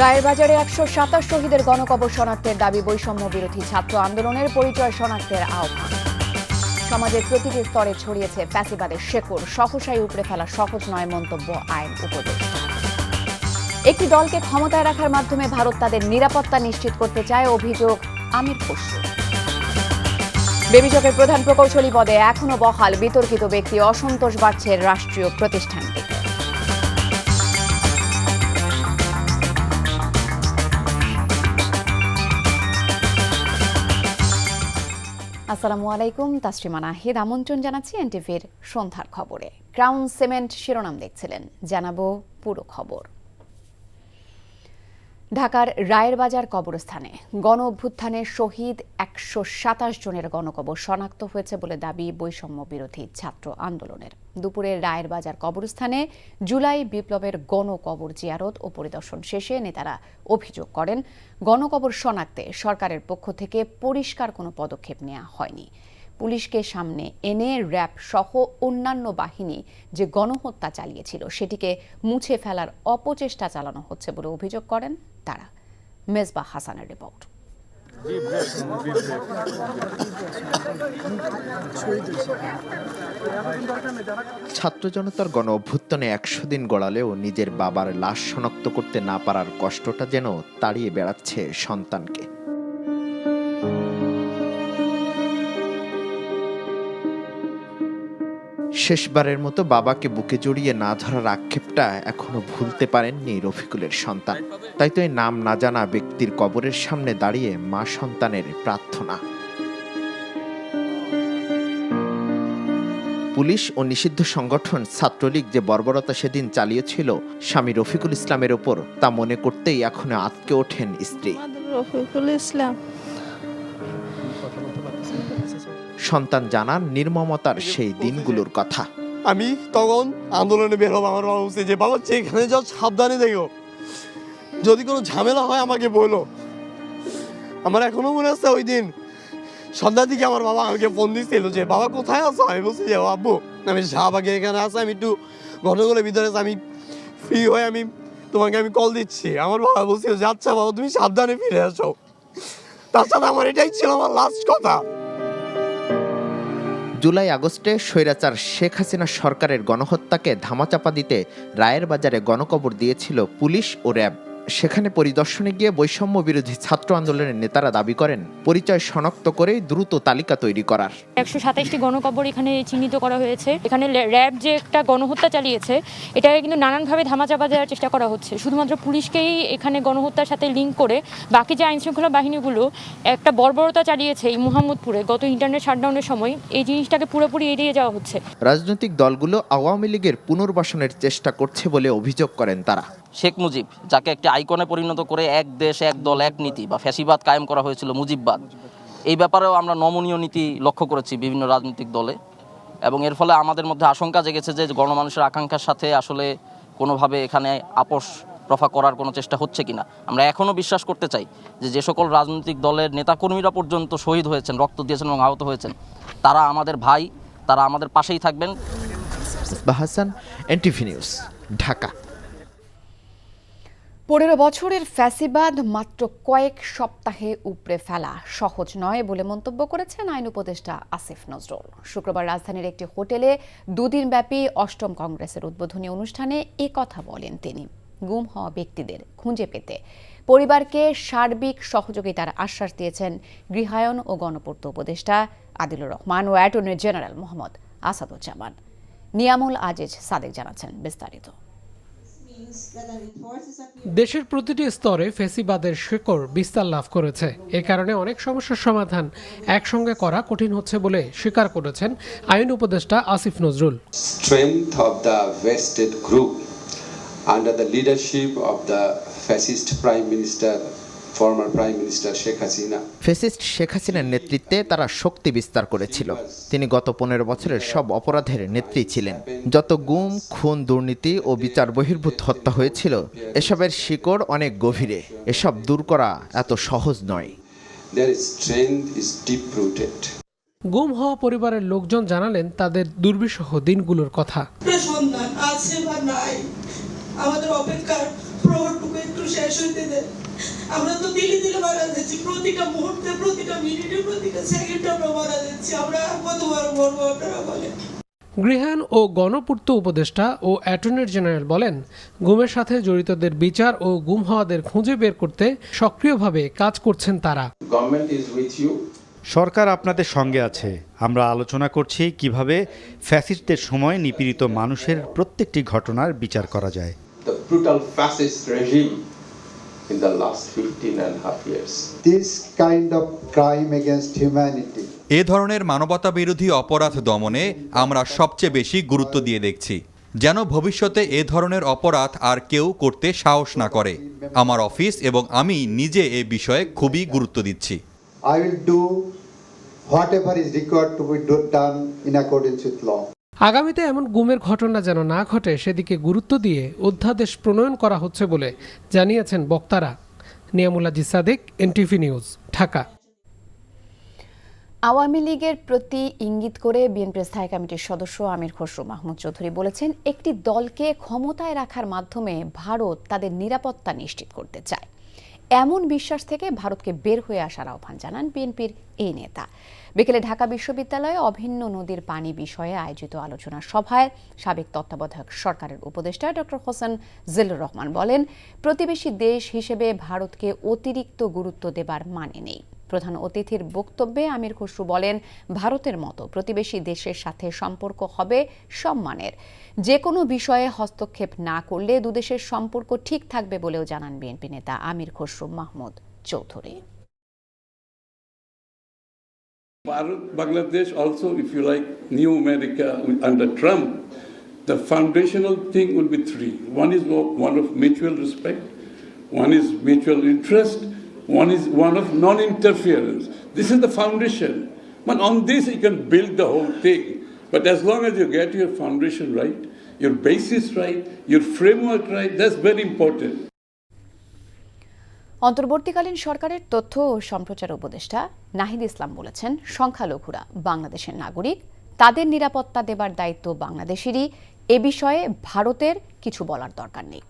রায়েরবাজারে ১২৭ শহীদের গণকবর শনাক্তের দাবি বৈষম্য বিরোধী ছাত্র আন্দোলনের পরিচয় শনাক্তের আহ্বান। সমাজের প্রতিটি স্তরে ছড়িয়েছে ফ্যাসিবাদের শেকড়, সহসাই উপড়ে ফেলা সহজ নয় মন্তব্য আইন উপদেষ্টা। একটি দলকে ক্ষমতায় রাখার মাধ্যমে ভারত তাদের নিরাপত্তা নিশ্চিত করতে চায়, অভিযোগ আমির খসরু। বেবিজকের প্রধান প্রকৌশলী পদে এখনো বহাল বিতর্কিত ব্যক্তি, অসন্তোষ বাড়ছে রাষ্ট্রীয় প্রতিষ্ঠানটিতে। আসসালামু আলাইকুম, তাসরিমা নাহিদ আমন্ত্রণ জানাচ্ছি এনটিভির সন্ধ্যার খবরে। ক্রাউন সিমেন্ট শিরোনাম দেখছিলেন, জানাবো পুরো খবর। ঢাকার রায়েরবাজার কবরস্থানে গণ অভ্যুত্থানে শহীদ ১২৭ জনের গণকবর শনাক্ত হয়েছে বলে দাবি বৈষম্য বিরোধী ছাত্র আন্দোলনের। দুপুরে রায়েরবাজার কবরস্থানে জুলাই বিপ্লবের গণকবর জিয়ারত ও পরিদর্শন শেষে নেতারা অভিযোগ করেন, গণকবর শনাক্তে সরকারের পক্ষ থেকে পরিষ্কার কোনো পদক্ষেপ নেওয়া হয়নি। পুলিশকে সামনে এনে র্যাব সহ অন্যান্য বাহিনী যে গণহত্যা চালিয়েছিল সেটিকে মুছে ফেলার অপচেষ্টা চালানো হচ্ছে বলে অভিযোগ করেন তারা। মেজবাহ হাসানের রিপোর্ট। ছাত্র জনতার গণ অভ্যুত্থানে ১০০ দিন গড়ালেও নিজের বাবার লাশ শনাক্ত করতে না পারার কষ্টটা যেন তাড়িয়ে বেড়াচ্ছে সন্তানকে। শেষবারের মতো বাবাকে বুকে জড়িয়ে না ধরার আক্ষেপটা এখনো ভুলতে পারেননি রফিকুলের সন্তান। তাই তো এই নাম না জানা ব্যক্তির কবরের সামনে দাঁড়িয়ে মা সন্তানের প্রার্থনা। পুলিশ ও নিষিদ্ধ সংগঠন ছাত্রলীগ যে বর্বরতা সেদিন চালিয়েছিল স্বামী রফিকুল ইসলামের ওপর, তা মনে করতেই এখনো আঁতকে ওঠেন স্ত্রী। রফিকুল ইসলাম সন্তান জানান নির্মমতার সেই দিনগুলোর কথা। আমি তখন আন্দোলনে বের হব, আমার বাবা বলছে যে বাবা যেখানে যাও সাবধানে দেখো, যদি কোনো ঝামেলা হয় আমাকে বলো। আমার এখনো মনে আছে ওই দিন সন্ধ্যার দিকে আমার বাবা আমাকে ফোন দিচ্ছিল যে বাবা কোথায় আছো। আমি বলছি যে আব্বু আমি শাহবাগে এখানে আসি, আমি একটু ঘনগলের ভিতরে আমি ফ্রি হয়ে আমি তোমাকে কল দিচ্ছি। আমার বাবা বলছিল যে আচ্ছা বাবা তুমি সাবধানে ফিরে আসো। তার সাথে আমার এটাই ছিল আমার লাস্ট কথা। জুলাই আগস্টে স্বৈরাচার শেখ হাসিনা সরকারের গণহত্যাকে ধামাচাপা দিতে রায়েরবাজারে গণকবর দিয়েছিল পুলিশ ও র্যাব। সেখানে পরিদর্শনে গিয়ে বৈষম্য বিরোধী ছাত্র আন্দোলনের নেতারা দাবি করেন পরিচয় শনাক্ত করে দ্রুত তালিকা তৈরি করার। ১২৭টি গণকবর এখানে চিহ্নিত করা হয়েছে। এখানে র্যাব যে একটা গণহত্যা চালিয়েছে এটাকে কিন্তু নানানভাবে ধামাচাপা দেওয়ার চেষ্টা করা হচ্ছে। শুধুমাত্র পুলিশকেই এখানে গণহত্যার সাথে লিঙ্ক করে বাকি যে আইনশৃঙ্খলা বাহিনীগুলো একটা বর্বরতা চালিয়েছে এই মুহাম্মদপুরে গত ইন্টারনেট শাটডাউনের সময়, এই জিনিসটাকে পুরোপুরি এড়িয়ে যাওয়া হচ্ছে। রাজনৈতিক দলগুলো আওয়ামী লীগের পুনর্বাসনের চেষ্টা করছে বলে অভিযোগ করেন তারা। শেখ মুজিব যাকে একটি আইকনে পরিণত করে এক দেশ এক দল এক নীতি বা ফ্যাসিবাদ কায়েম করা হয়েছিল, মুজিববাদ, এই ব্যাপারেও আমরা নমনীয় নীতি লক্ষ্য করেছি বিভিন্ন রাজনৈতিক দলে। এবং এর ফলে আমাদের মধ্যে আশঙ্কা জেগেছে যে গণমানুষের আকাঙ্ক্ষার সাথে আসলে কোনোভাবে এখানে আপোষ রফা করার কোনো চেষ্টা হচ্ছে কিনা। আমরা এখনও বিশ্বাস করতে চাই যে সকল রাজনৈতিক দলের নেতাকর্মীরা পর্যন্ত শহীদ হয়েছেন, রক্ত দিয়েছেন এবং আহত হয়েছেন, তারা আমাদের ভাই, তারা আমাদের পাশেই থাকবেন। Mezbah Hasan, NTV news, Dhaka. ১৫ বছরের ফ্যাসিবাদ মাত্র কয়েক সপ্তাহে উপড়ে ফেলা সহজ নয় বলে মন্তব্য করেছেন আইন উপদেষ্টা আসিফ নজরুল। শুক্রবার রাজধানীর একটি হোটেলে দুদিনব্যাপী অষ্টম কংগ্রেসের উদ্বোধনী অনুষ্ঠানে কথা বলেন তিনি। গুম হওয়া ব্যক্তিদের খুঁজে পেতে পরিবারকে সার্বিক সহযোগিতার আশ্বাস দিয়েছেন গৃহায়ন ও গণপূর্ত উপদেষ্টা আদিলুর রহমান ও অ্যাটর্নি জেনারেল মোহাম্মদ আসাদুজ্জামান। নিয়ামুল আজিজ সাদেক জানাচ্ছেন বিস্তারিত। দেশের প্রতিটি স্তরে ফ্যাসিবাদের শেকড় বিস্তার লাভ করেছে। এ কারণে অনেক সমস্যার সমাধান একসঙ্গে করা কঠিন হচ্ছে বলে স্বীকার করেছেন আইন উপদেষ্টা Asif Nazrul. Strength of the vested group under the leadership of the fascist prime minister, former prime minister Sheikh Hasina. Fascist Sheikh হাসিনার নেতৃত্বে তারা শক্তি বিস্তার করেছিল। তিনি গত 15 বছরের সব অপরাধের নেত্রী ছিলেন। যত গুম, খুন, দুর্নীতি ও বিচার বহির্ভূত হত্যা হয়েছিল, এসবের শিকড় অনেক গভীরে। এসব দূর করা এত সহজ নয়। Their strength is deep rooted. গুম হওয়া পরিবারের লোকজন জানালেন তাদের দুর্বিষহ দিনগুলোর কথা। সন্তান আছে বা নাই, আমাদের অপেক্ষার প্রহরটুকু একটু শেষ হইতে দেন। আমরা তো দিলে দিলে মারা যাচ্ছি, প্রতিটা মুহূর্তে, প্রতিটা মিনিটে, প্রতিটা সেকেন্ডে আমরা মারা যাচ্ছি। আমরা কতবার মরবো আপনারা বলেন? গৃহায়ন ও গণপূর্ত উপদেষ্টা ও অ্যাটর্নি জেনারেল বলেন, গুমের সাথে জড়িতদের বিচার ও গুম হওয়াদের খুঁজে বের করতে সক্রিয়ভাবে কাজ করছেন তারা। সরকার আপনাদের সঙ্গে আছে। আমরা আলোচনা করছি কিভাবে ফ্যাসিস্টদের সময় নিপীড়িত মানুষের প্রত্যেকটি ঘটনার বিচার করা যায়। The brutal fascist regime in the last 15.5 years. This kind of crime against humanity. এ ধরনের মানবতা বিরোধী অপরাধ দমনে আমরা সবচেয়ে বেশি গুরুত্ব দিয়ে দেখছি, যেন ভবিষ্যতে এ ধরনের অপরাধ আর কেউ করতে সাহস না করে। আমার অফিস এবং আমি নিজে এ বিষয়ে খুবই গুরুত্ব দিচ্ছি। I will do whatever is required to be done in accordance with law. আগামীতে এমন গুমের ঘটনা যেন না ঘটে সেদিকে গুরুত্ব দিয়ে অধ্যাদেশ প্রণয়ন করা হচ্ছে বলে জানিয়েছেন বক্তারা। Niamul Aziz Sadek, NTV news, Dhaka. আওয়ামী লীগের প্রতি ইঙ্গিত করে বিএনপির স্থায়ী কমিটির সদস্য আমির খসরু মাহমুদ চৌধুরী বলেছেন, একটি দলকে ক্ষমতায় রাখার মাধ্যমে ভারত তাদের নিরাপত্তা নিশ্চিত করতে চায়। এমন বিশ্বাস থেকে ভারতকে বের হয়ে আসার আহ্বান জানান বিএনপির এই নেতা। বিকেলে ঢাকা বিশ্ববিদ্যালয়ে অভিন্ন নদীর পানি বিষয়ে আয়োজিত আলোচনা সভায় সাবেক তত্ত্বাবধায়ক সরকারের উপদেষ্টা ডক্টর হোসেন জিল্লুর রহমান বলেন, প্রতিবেশী দেশ হিসেবে ভারতকে অতিরিক্ত গুরুত্ব দেবার মানে নেই। প্রধান অতিথির বক্তব্যে আমির খসরু বলেন, ভারতের মতো প্রতিবেশী দেশের সাথে সম্পর্ক হবে সম্মানের। যে কোনো বিষয়ে হস্তক্ষেপ না করলে দুদেশের সম্পর্ক ঠিক থাকবে বলেও জানান বিএনপি নেতা আমির Khasru Mahmud Chowdhury. Bangladesh also, if you like, new America under Trump, the foundational thing will be three. One is one of mutual respect, one is mutual interest, one of non-interference. This is the foundation. But on this you can build the whole thing. But as long as you get your foundation right, your basis right, your framework right, that's very important. অন্তর্বর্তীকালীন সরকারের তথ্য ও সম্প্রচার উপদেষ্টা নাহিদ ইসলাম বলেছেন, সংখ্যালঘুরা বাংলাদেশের নাগরিক, তাদের নিরাপত্তা দেবার দায়িত্ব বাংলাদেশেরই। এ বিষয়ে ভারতের কিছু বলার দরকার নেই।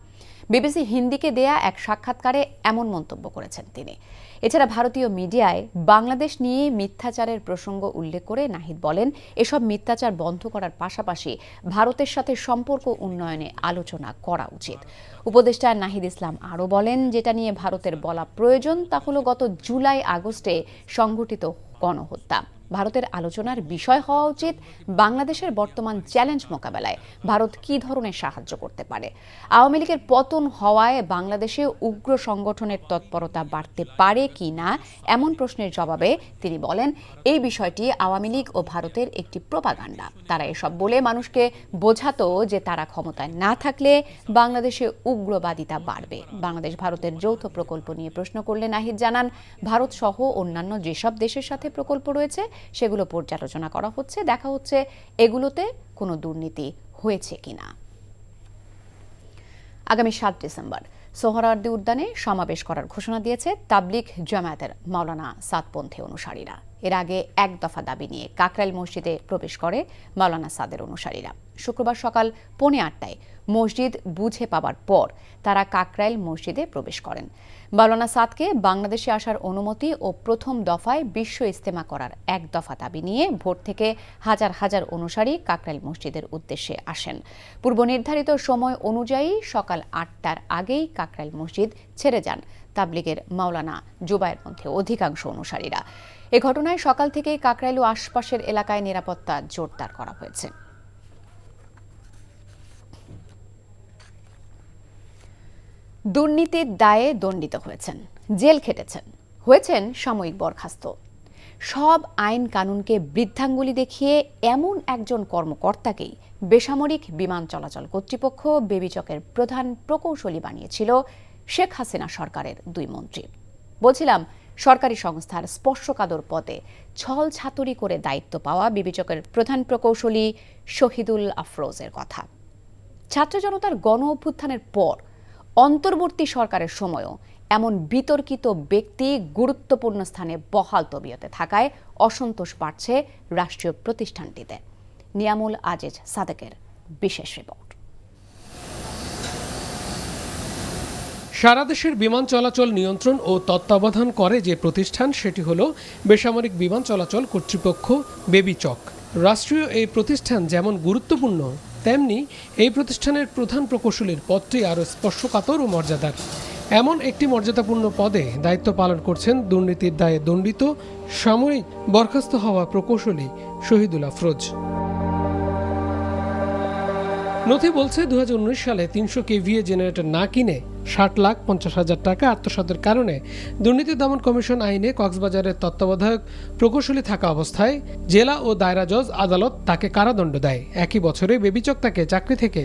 বিবিসি হিন্দিকে দেয়া এক সাক্ষাৎকারে এমন মন্তব্য করেছেন তিনি। এছাড়া ভারতীয় মিডিয়ায় বাংলাদেশ নিয়ে মিথ্যাচারের প্রসঙ্গ উল্লেখ করে নাহিদ বলেন, এসব মিথ্যাচার বন্ধ করার পাশাপাশি ভারতের সাথে সম্পর্ক উন্নয়নে আলোচনা করা উচিত। উপদেষ্টা নাহিদ ইসলাম আরও বলেন, যেটা নিয়ে ভারতের বলা প্রয়োজন তা হলো গত জুলাই আগস্টে সংঘটিত গণহত্যা। ভারতের আলোচনার বিষয় হওয়া উচিত বাংলাদেশের বর্তমান চ্যালেঞ্জ মোকাবেলায় ভারত কী ধরনের সাহায্য করতে পারে। আওয়ামী লীগের পতন হওয়ায় বাংলাদেশে উগ্র সংগঠনের তৎপরতা বাড়তে পারে কি না এমন প্রশ্নের জবাবে তিনি বলেন, এই বিষয়টি আওয়ামী লীগ ও ভারতের একটি প্রোপাগান্ডা। তারা এসব বলে মানুষকে বোঝাতো যে তারা ক্ষমতায় না থাকলে বাংলাদেশে উগ্রবাদিতা বাড়বে। বাংলাদেশ ভারতের যৌথ প্রকল্প নিয়ে প্রশ্ন করলে নাহিদ জানান, ভারত সহ অন্যান্য যেসব দেশের সাথে প্রকল্প রয়েছে সেগুলো পর্যালোচনা করা হচ্ছে, দেখা হচ্ছে এগুলোতে কোনো দুর্নীতি হয়েছে কিনা। আগামী 7 ডিসেম্বর সোহরাওয়ার্দী উদ্যানে সমাবেশ করার ঘোষণা দিয়েছে তাবলিগ জামায়াতের মাওলানা সাদপন্থী অনুসারীরা। এর আগে এক দফা দাবি নিয়ে কাকরাইল মসজিদে প্রবেশ করে মাওলানা সাদের অনুসারীরা। শুক্রবার সকাল 8:45 মসজিদ বুঝে পাবার পর তারা কাকরাইল মসজিদে প্রবেশ করেন। মাওলানা সাদকে বাংলাদেশে আসার অনুমতি ও প্রথম দফায় বিশ্ব ইজতেমা করার এক দফা দাবি নিয়ে ভোর থেকে হাজার হাজার অনুসারী কাকরাইল মসজিদের উদ্দেশ্যে আসেন। পূর্ব নির্ধারিত সময় অনুযায়ী সকাল 8টার আগেই কাকরাইল মসজিদ ছেড়ে যান তাবলিগের মাওলানা জুবায়ের মধ্যে অধিকাংশ অনুসারীরা। এ ঘটনায় সকাল থেকেই কাকরাইল ও আশপাশের এলাকায় নিরাপত্তা জোরদার করা হয়েছে। দুর্নীতির দায়ে দণ্ডিত হয়েছেন, জেল খেটেছেন, হয়েছেন সাময়িক বরখাস্ত। সব আইন কানুনকে বৃদ্ধাঙ্গুলি দেখিয়ে এমন একজন কর্মকর্তাকেই বেসামরিক বিমান চলাচল কর্তৃপক্ষ বেবিচকের প্রধান প্রকৌশলী বানিয়েছিল শেখ হাসিনা সরকারের 2 মন্ত্রী। বলছিলাম সরকারি সংস্থার স্পর্শকাতর পদে ছল ছাতুরি করে দায়িত্ব পাওয়া বেবিচকের প্রধান প্রকৌশলী শহীদুল আফরোজের কথা। ছাত্র জনতার গণ অভ্যুত্থানের পর অন্তর্বর্তী সরকারের সময়ও এমন বিতর্কিত ব্যক্তি গুরুত্বপূর্ণ স্থানে বহাল তবিয়তে থাকায় অসন্তোষ বাড়ছে রাষ্ট্রীয় প্রতিষ্ঠানটিতে। নিয়ামুল আজিজ সাদেকের বিশেষ রিপোর্ট। সারা দেশের বিমান চলাচল নিয়ন্ত্রণ ও তত্ত্বাবধান করে যে প্রতিষ্ঠান সেটি হলো বেসামরিক বিমান চলাচল কর্তৃপক্ষ বেবিচক। রাষ্ট্রীয় এই প্রতিষ্ঠান যেমন গুরুত্বপূর্ণ, তেমনি এই প্রতিষ্ঠানের প্রধান প্রকৌশলীর পদটি আরও স্পর্শকাতর ও মর্যাদার। এমন একটি মর্যাদাপূর্ণ পদে দায়িত্ব পালন করছেন দুর্নীতির দায়ে দণ্ডিত সাময়িক বরখাস্ত হওয়া প্রকৌশলী শহীদুল আফরোজ। নথি বলছে 2019 সালে 300 কেভিএ জেনারেটর না কিনে 60,50,000 টাকা আত্মসাতের কারণে দুর্নীতি দমন কমিশন আইনে কক্সবাজারের তত্ত্বাবধায়ক প্রকৌশলী থাকা অবস্থায় জেলা ও দায়রা জজ আদালত তাকে কারাদণ্ড দেয়। একই বছরে বেবিচক তাকে চাকরি থেকে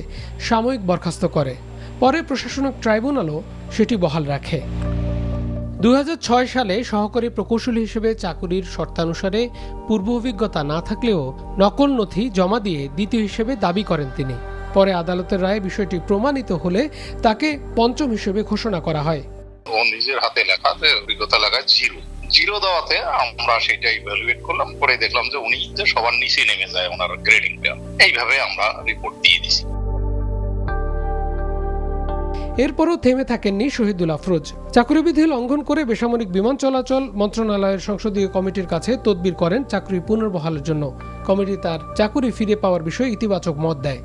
সাময়িক বরখাস্ত করে। পরে প্রশাসনিক ট্রাইব্যুনালও সেটি বহাল রাখে। 2006 সালে সহকারী প্রকৌশলী হিসেবে চাকুরির শর্তানুসারে পূর্ব অভিজ্ঞতা না থাকলেও নকল নথি জমা দিয়ে দ্বিতীয় হিসেবে দাবি করেন তিনি। পরে আদালতের রায়ে বিষয়টি প্রমাণিত হলে তাকে পঞ্চম হিসেবে ঘোষণা করা হয়। ও নিজের হাতে লেখাতে অভিজ্ঞতা লেখা জিরো দেওয়াতে আমরা সেটা ইভ্যালুয়েট করলাম, করে দেখলাম যে উনি যে সবার নিচে নেমে যায় ওনার গ্রেডিংটা। এইভাবে আমরা রিপোর্ট দিয়ে দিছি। এরপরও থেমে থাকেননি শহীদুল আফরোজ। চাকরিবিধি লঙ্ঘন করে বেসামরিক বিমান চলাচল মন্ত্রণালয়ের সংসদীয় কমিটির কাছে তদবির করেন চাকরি পুনর্বহালের জন্য। কমিটি তার চাকরি ফিরে পাওয়ার বিষয়ে ইতিবাচক মত দেয়।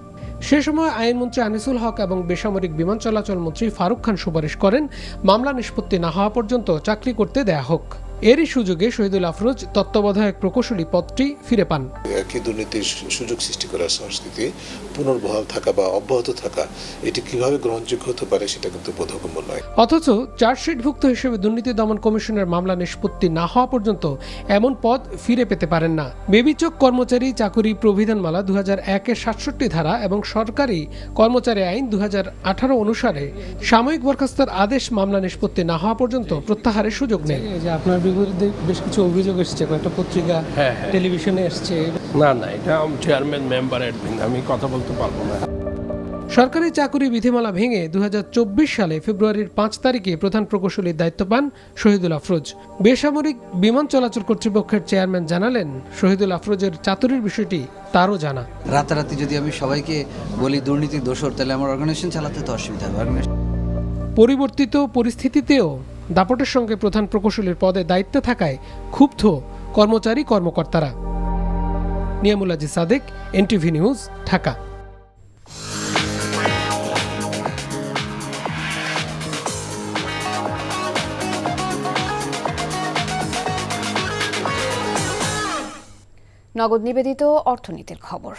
সে সময় আইনমন্ত্রী আনিসুল হক এবং বেসামরিক বিমান চলাচল মন্ত্রী ফারুক খান সুপারিশ করেন মামলা নিষ্পত্তি না হওয়া পর্যন্ত চাকরি করতে দেয়া হোক। এরই সুযোগে শহীদুল আফরোজ তত্ত্বাবধায়ক প্রকৌশলী পদটি ফিরে পান। একই দুর্নীতির সুযোগ সৃষ্টি করার সংস্কৃতি পুনর্বহাল থাকা বা অব্যাহত থাকা, এটি কিভাবে গ্রহণযোগ্য হতে পারে সেটা কিন্তু বোধগম্য নয়। অথচ চার্জশিটভুক্ত হিসেবে দুর্নীতি দমন কমিশনের মামলা নিষ্পত্তি না হওয়া পর্যন্ত এমন পদ ফিরে পেতে পারেন না। বেবিচক কর্মচারী চাকুরি প্রবিধানমালা 2001-এর 67 ধারা এবং সরকারি কর্মচারী আইন 2018 অনুসারে সাময়িক বরখাস্তের আদেশ মামলা নিষ্পত্তি না হওয়া পর্যন্ত প্রত্যাহারের সুযোগ নেই। আপনার বিরুদ্ধে বেশ কিছু অভিযোগ এসেছে, কয়েকটা পত্রিকা টেলিভিশনে এসছে। না, এটা চেয়ারম্যান মেম্বারের, আমি কথা বলতে পারবো না। সরকারি চাকুরি বিধিমালা ভেঙে 2024 সালে ফেব্রুয়ারির 5 তারিখে প্রধান প্রকৌশলীর দায়িত্ব পান শহীদুল আফরোজ। বেসামরিক বিমান চলাচল কর্তৃপক্ষের চেয়ারম্যান জানালেন শহীদুল আফরোজের চাতুরির বিষয়টি তারও জানা। রাতারাতি যদি আমি সবাইকে বলি দুর্নীতি দোষর, তাহলে আমার অর্গানাইজেশন চালাতে তো অসুবিধা হবে। পরিবর্তিত পরিস্থিতিতেও দাপটের সঙ্গে প্রধান প্রকৌশলীর পদে দায়িত্বে থাকায় ক্ষুব্ধ কর্মচারী কর্মকর্তারা। Niamul Aziz Sadek, NTV news, Dhaka. নগদ নিবেদিত অর্থনীতির খবর।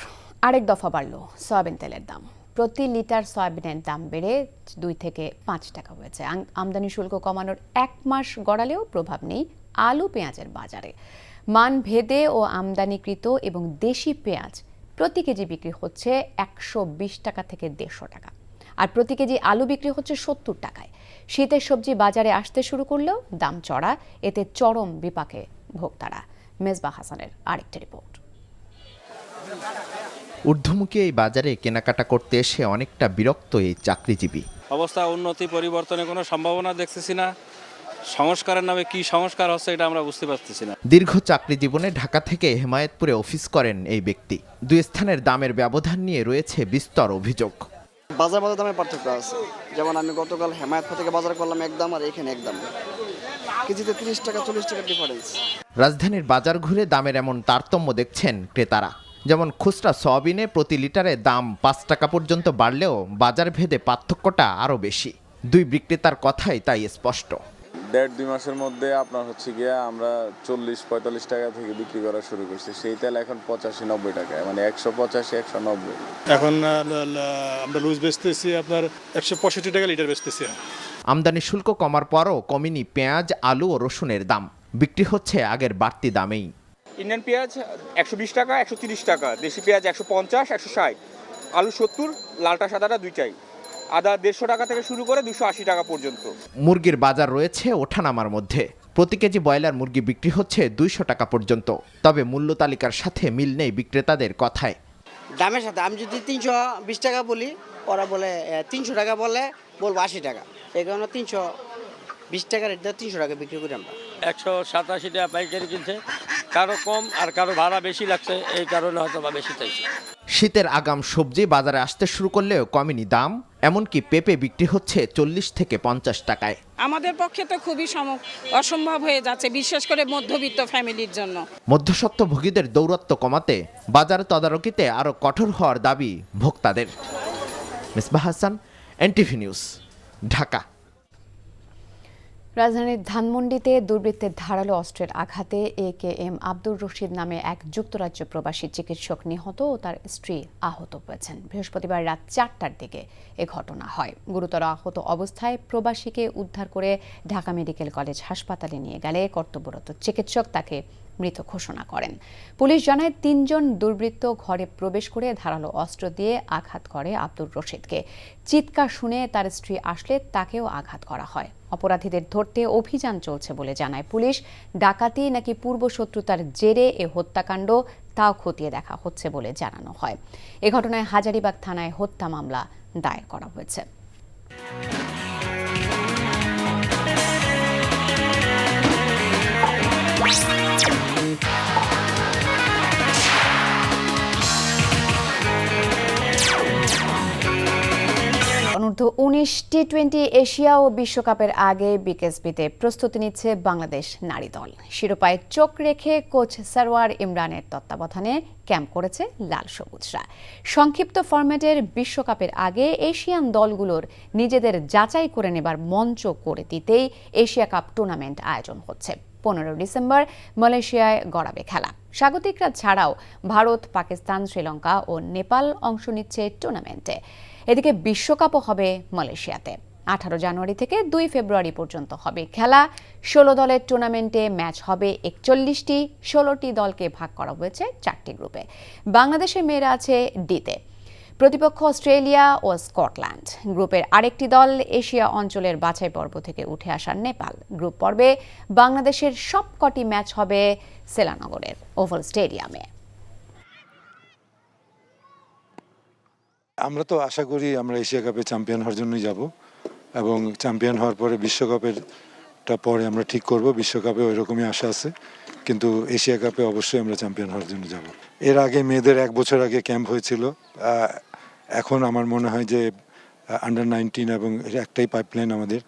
আরেক দফা বাড়ল সয়াবিন তেলের দাম। প্রতি লিটার সয়াবিনের দাম বেড়ে 2 থেকে 5 টাকা হয়েছে। আমদানি শুল্ক কমানোর 1 মাস গড়ালেও প্রভাব নেই আলু পেঁয়াজের বাজারে। মান ভেদে ও আমদানিকৃত এবং দেশি পেঁয়াজ প্রতি কেজি বিক্রি হচ্ছে 120 টাকা থেকে 150 টাকা, আর প্রতি কেজি আলু বিক্রি হচ্ছে 70 টাকায়। শীতের সবজি বাজারে আসতে শুরু করলেও দাম চড়া, এতে চরম বিপাকে ভোক্তারা। মেজবা হাসানের আরেকটি রিপোর্ট। ঊর্ধ্বমুখী এই বাজারে কেনাকাটা করতে এসে অনেকটা বিরক্ত এই চাকরিজীবী। অবস্থা উন্নতি পরিবর্তনের কোনো সম্ভাবনা দেখতেছি না। সংস্কারের নামে কি সংস্কার হচ্ছে এটা আমরা বুঝতে পারতেছি না। দীর্ঘ চাকরি জীবনে ঢাকা থেকে হেমায়েতপুরে অফিস করেন এই ব্যক্তি। দুই স্থানের দামের ব্যবধান নিয়ে রয়েছে বিস্তর অভিযোগ। বাজার দামের পার্থক্য আছে। যেমন আমি গতকাল হেমায়েতপুর থেকে বাজার করলাম এক দাম, আর এখানে এক দাম, কেজিতে 30 টাকা 40 টাকা ডিফারেন্স। রাজধানীর বাজার ঘুরে দামের এমন তারতম্য দেখছেন ক্রেতারা। যেমন খুচরা সয়াবিনে প্রতি লিটারে দাম 5 টাকা পর্যন্ত বাড়লেও বাজার ভেদে পার্থক্যটা আরও বেশি। দুই বিক্রেতার কথাই তাই স্পষ্ট। 1.5-2 মাসের মধ্যে আপনার হচ্ছে গিয়া আমরা 40-45 টাকা থেকে বিক্রি করা শুরু করছি। সেই তেল এখন 85-90 টাকা, মানে 185-190। এখন আমরা লুজ বেচতেছি আপনার 165 টাকা লিটার বেচতেছি। আমদানি শুল্ক কমার পরও কমেনি পেঁয়াজ, আলু ও রসুনের দাম। বিক্রি হচ্ছে আগের বাড়তি দামেই। ইন্ডিয়ান পেঁয়াজ 120 টাকা, 130 টাকা, দেশি পেঁয়াজ 150, 160, আলু 70, লালটা সাদাটা দুইটাই, আদা 150 টাকা থেকে শুরু করে 280 টাকা পর্যন্ত। মুরগির বাজার রয়েছে ওঠানামার মধ্যে। প্রতি কেজি ব্রয়লার মুরগি বিক্রি হচ্ছে 200 টাকা পর্যন্ত। তবে মূল্য তালিকার সাথে মিল নেই বিক্রেতাদের কথায়। দামের সাথে আমি যদি 320 টাকা বলি, ওরা বলে 300 টাকা, বলে বলবো 80 টাকা। এই কারণে 320 টাকা রেট 300 টাকা বিক্রি করি আমরা। 187 টাকা পাইকারি কিনছে, কারো কম আর কারো ভাড়া বেশি লাগছে, এই কারণে হয়তো বা বেশি চাইছে। শীতের আগাম সবজি বাজারে আসতে শুরু করলেও কমেনি দাম, এমনকি পেঁপে বিক্রি হচ্ছে 40 থেকে 50 টাকায়। আমাদের পক্ষে তো খুবই অসম্ভব হয়ে যাচ্ছে, বিশেষ করে মধ্যবিত্ত ফ্যামিলির জন্য। মধ্যস্বত্বভোগীদের দৌরাত্ম্য কমাতে বাজার তদারকিতে আরও কঠোর হওয়ার দাবি ভোক্তাদের। Misbah Hasan, NTV news, Dhaka. রাজধানীর ধানমন্ডিতে দুর্বৃত্তের ধারালো অস্ত্রের আঘাতে AKM আব্দুর রশিদ নামে এক যুক্তরাজ্য প্রবাসী চিকিৎসক নিহত ও তার স্ত্রী আহত হয়েছেন। বৃহস্পতিবার রাত 4টার দিকে এ ঘটনা হয়। গুরুতর আহত অবস্থায় প্রবাসীকে উদ্ধার করে ঢাকা মেডিকেল কলেজ হাসপাতালে নিয়ে গেলে কর্তব্যরত চিকিৎসক তাকে মৃত ঘোষণা করেন। পুলিশ জানায় 3 জন দুর্বৃত্ত ঘরে প্রবেশ করে ধারালো অস্ত্র দিয়ে আঘাত করে আব্দুর রশিদকে। চিৎকার শুনে তার স্ত্রী আসলে তাকেও আঘাত করা হয়। অপরাধীদের ধরতে অভিযান চলছে বলে জানায় পুলিশ। ডাকাতি নাকি পূর্বশত্রুতার জেরে এ হত্যাকাণ্ড তাও খতিয়ে দেখা হচ্ছে বলে জানানো হয়। এ ঘটনায় হাজারীবাগ থানায় হত্যা মামলা দায়ের করা হয়েছে। অনূর্ধ্ব-19 টি-20 এশিয়া ও বিশ্বকাপের আগে বিকেএসপিতে প্রস্তুতি নিচ্ছে বাংলাদেশ নারী দল। শিরোপায় চোখ রেখে কোচ সারওয়ার ইমরানের তত্ত্বাবধানে ক্যাম্প করেছে লাল সবুজরা। সংক্ষিপ্ত ফরম্যাটের বিশ্বকাপের আগে এশিয়ান দলগুলোর নিজেদের যাচাই করে নেবার মঞ্চ করে দিতেই এশিয়া কাপ টুর্নামেন্ট আয়োজন হচ্ছে। 15 ডিসেম্বর মালয়েশিয়ায় গড়াবে খেলা। স্বাগতিকরা ছাড়াও ভারত, পাকিস্তান, শ্রীলঙ্কা ও নেপাল অংশ নিচ্ছে টুর্নামেন্টে। এদিকে বিশ্বকাপও হবে মালয়েশিয়াতে। 18 জানুয়ারি থেকে 2 ফেব্রুয়ারি পর্যন্ত হবে খেলা। 16 দলের টুর্নামেন্টে ম্যাচ হবে 41টি। 16টি দলকে ভাগ করা হয়েছে 4টি গ্রুপে। বাংলাদেশের মেয়েরা আছে ডিতে। প্রতিপক্ষ অস্ট্রেলিয়া ও স্কটল্যান্ড। গ্রুপের আরেকটি দল এশিয়া অঞ্চলের বাছাই পর্ব থেকে উঠে আসা নেপাল। গ্রুপ পর্বে বাংলাদেশের সবকটি ম্যাচ হবে সেলানগরের ওভাল স্টেডিয়ামে। আমরা তো আশা করি আমরা এশিয়া কাপে চ্যাম্পিয়ন হওয়ার জন্যই যাব, এবং চ্যাম্পিয়ন হওয়ার পরে বিশ্বকাপেরটা পরে আমরা ঠিক করব। বিশ্বকাপে ওই রকমই আশা আছে, কিন্তু এশিয়া কাপে অবশ্যই আমরা চ্যাম্পিয়ন হওয়ার জন্য যাব। এর আগে মেয়েদের 1 বছর আগে ক্যাম্প হয়েছিল। এখন আমার মনে হয় যে আন্ডার-19 এবং একটাই পাইপলাইন আমাদের,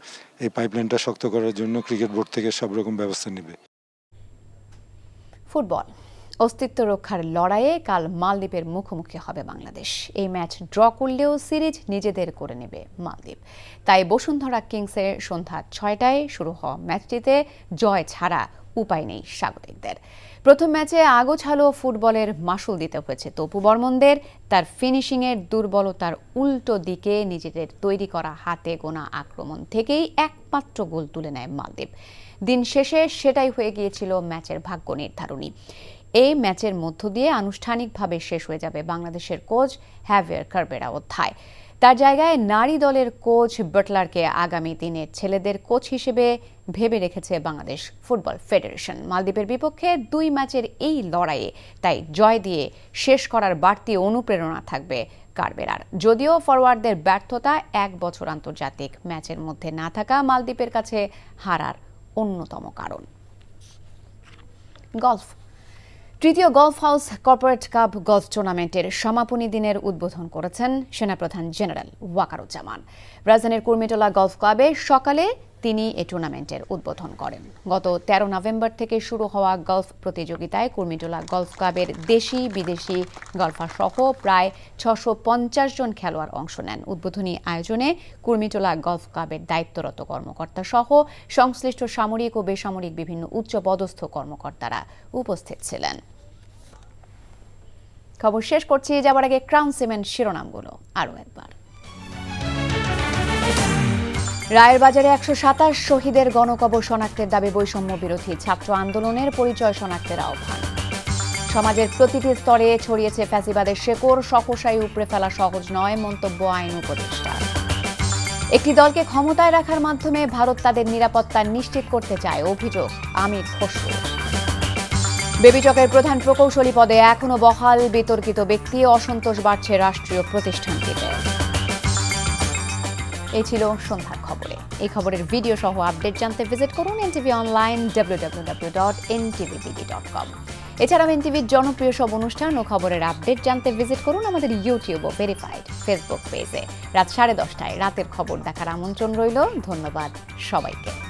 এই পাইপলাইনটা শক্ত করার জন্য ক্রিকেট বোর্ড থেকে সব রকম ব্যবস্থা নেবে। ফুটবল অস্তিত্ব রক্ষার লড়াইয়ে কাল মালদ্বীপের মুখোমুখি হবে বাংলাদেশ। এই ম্যাচ ড্র করলেও সিরিজ নিজেদের করে নেবে মালদ্বীপ। তাই বসুন্ধরা কিংসের সন্ধ্যা 6টায় শুরু হওয়া ম্যাচটিতে জয় ছাড়া উপায় নেই স্বাগতিকদের। প্রথম ম্যাচে আগোছালো ফুটবলের মাসুল দিতে হয়েছে তপু বর্মনদের। তার ফিনিশিংয়ের দুর্বলতার উল্টো দিকে নিজেদের তৈরি করা হাতে গোনা আক্রমণ থেকেই একমাত্র গোল তুলে নেয় মালদ্বীপ। দিন শেষে সেটাই হয়ে গিয়েছিল ম্যাচের ভাগ্য নির্ধারণী। এই ম্যাচের মধ্য দিয়ে আনুষ্ঠানিকভাবে শেষ হয়ে যাবে বাংলাদেশের কোচ হ্যাভিয়ার কারবেরা অধ্যায়। তার জায়গায় নারী দলের কোচ বাটলারকে আগামী দিনের ছেলেদের কোচ হিসেবে ভেবে রেখেছে বাংলাদেশ ফুটবল ফেডারেশন। মালদ্বীপের বিপক্ষে 2 ম্যাচের এই লড়াইয়ে তাই জয় দিয়ে শেষ করার বাড়তি অনুপ্রেরণা থাকবে কারবেরার। যদিও ফরওয়ার্ডদের ব্যর্থতা 1 বছর আন্তর্জাতিক ম্যাচের মধ্যে না থাকা মালদ্বীপের কাছে হারার অন্যতম কারণ। গলফ তৃতীয় golf house corporate cup golf টুর্নামেন্টের সমাপনী দিনের উদ্বোধন করেছেন সেনাপ্রধান জেনারেল ওয়াকারুজ্জামান। রাজধানীর কুর্মিটোলা গলফ ক্লাবে সকালে তিনি এই টুর্নামেন্টের উদ্বোধন করেন। গত 13 নভেম্বর থেকে শুরু হওয়া গলফ প্রতিযোগিতায় কুর্মিটোলা গলফ ক্লাবের দেশি বিদেশি গলফার সহ প্রায় 650 জন খেলোয়াড় অংশ নেন। উদ্বোধনী আয়োজনে কুর্মিটোলা গলফ ক্লাবের দায়িত্বরত কর্মকর্তা সহ সংশ্লিষ্ট সামরিক ও বেসামরিক বিভিন্ন উচ্চপদস্থ কর্মকর্তারা উপস্থিত ছিলেন। খবর শেষ করছি, যাবার আগে ক্রাউন সিমেন্ট শিরোনামগুলো আরও একবার। রায়ের বাজারে 127 শহীদের গণকবর শনাক্তের দাবি বৈষম্য বিরোধী ছাত্র আন্দোলনের পরিচয় শনাক্তের আহ্বান। সমাজের প্রতিটি স্তরে ছড়িয়েছে ফ্যাসিবাদের শেকড়, সহসাই উপড়ে ফেলা সহজ নয় মন্তব্য আইন উপদেষ্টা। একটি দলকে ক্ষমতায় রাখার মাধ্যমে ভারত তাদের নিরাপত্তা নিশ্চিত করতে চায়, অভিযোগ আমির খসরু। বেবিচকের প্রধান প্রকৌশলী পদে এখনো বহাল বিতর্কিত ব্যক্তি, অসন্তোষ বাড়ছে রাষ্ট্রীয় প্রতিষ্ঠানটিতে। এই ছিল সন্ধ্যার খবরে। এই খবরের ভিডিও সহ আপডেট জানতে ভিজিট করুন এনটিভি অনলাইন www.ntvbd.com। এছাড়াও এনটিভির জনপ্রিয় সব অনুষ্ঠান ও খবরের আপডেট জানতে ভিজিট করুন আমাদের ইউটিউব ও ভেরিফাইড ফেসবুক পেজে। রাত 10:30টায় রাতের খবর দেখার আমন্ত্রণ রইল। ধন্যবাদ সবাইকে।